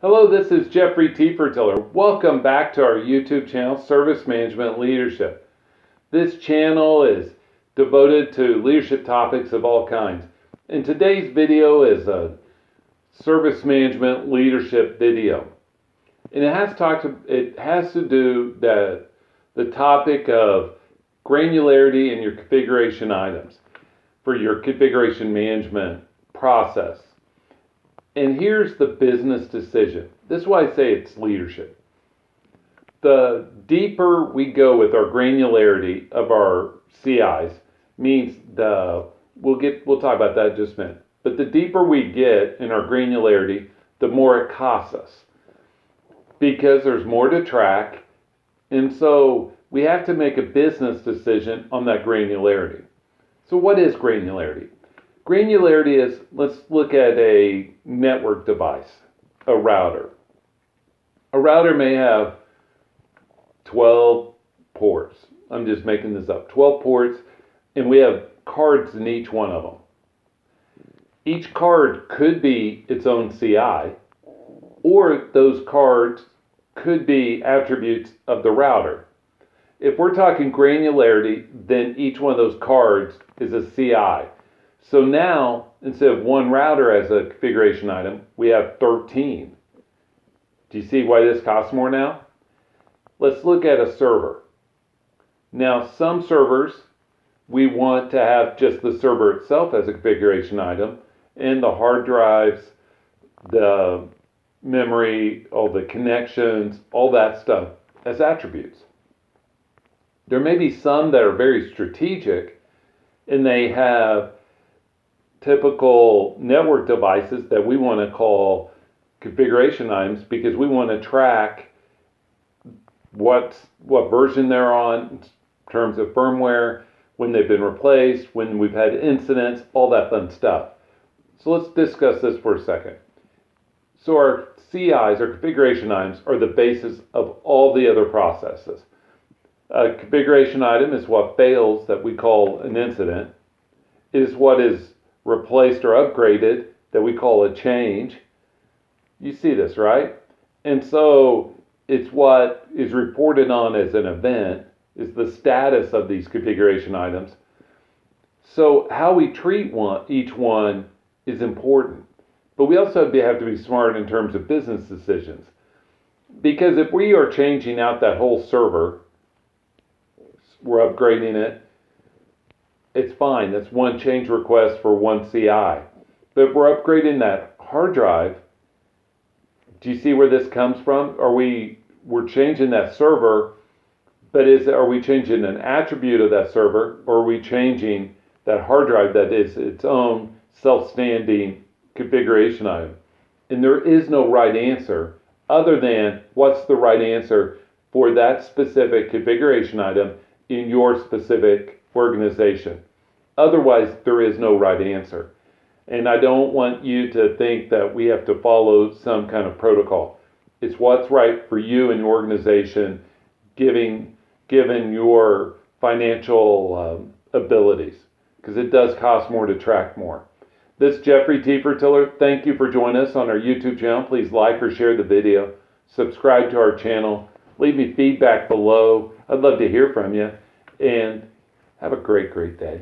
Hello, this is Jeffrey Tiefertiller. Welcome back to our YouTube channel, Service Management Leadership. This channel is devoted to leadership topics of all kinds. And today's video is a service management leadership video. And it has to do the topic of granularity in your configuration items for your configuration management process. And here's the business decision. This is why I say it's leadership. The deeper we go with our granularity of our CIs means we'll talk about that in just a minute. But the deeper we get in our granularity, the more it costs us. Because there's more to track, and so we have to make a business decision on that granularity. So what is granularity? Granularity is, let's look at a network device, a router. A router may have 12 ports. I'm just making this up. 12 ports, and we have cards in each one of them. Each card could be its own CI, or those cards could be attributes of the router. If we're talking granularity, then each one of those cards is a CI. So now, instead of one router as a configuration item, we have 13. Do you see why this costs more now? Let's look at a server. Now, some servers, we want to have just the server itself as a configuration item, and the hard drives, the memory, all the connections, all that stuff as attributes. There may be some that are very strategic, and they have typical network devices that we want to call configuration items because we want to track what version they're on in terms of firmware, when they've been replaced, when we've had incidents, all that fun stuff. So let's discuss this for a second. So our CIs, our configuration items, are the basis of all the other processes. A configuration item is what fails that we call an incident, is what is replaced or upgraded that we call a change. You see this, right? And so it's what is reported on as an event, is the status of these configuration items. So how we treat each one is important. But we also have to be smart in terms of business decisions. Because if we are changing out that whole server, we're upgrading it, it's fine. That's one change request for one CI. But if we're upgrading that hard drive, do you see where this comes from? We're changing that server, but are we changing an attribute of that server, or are we changing that hard drive that is its own self-standing configuration item? And there is no right answer other than what's the right answer for that specific configuration item in your specific organization. Otherwise, there is no right answer. And I don't want you to think that we have to follow some kind of protocol. It's what's right for you and your organization, given your financial abilities, because it does cost more to track more. This is Jeffrey Tiefertiller. Thank you for joining us on our YouTube channel. Please like or share the video. Subscribe to our channel. Leave me feedback below. I'd love to hear from you. And have a great day.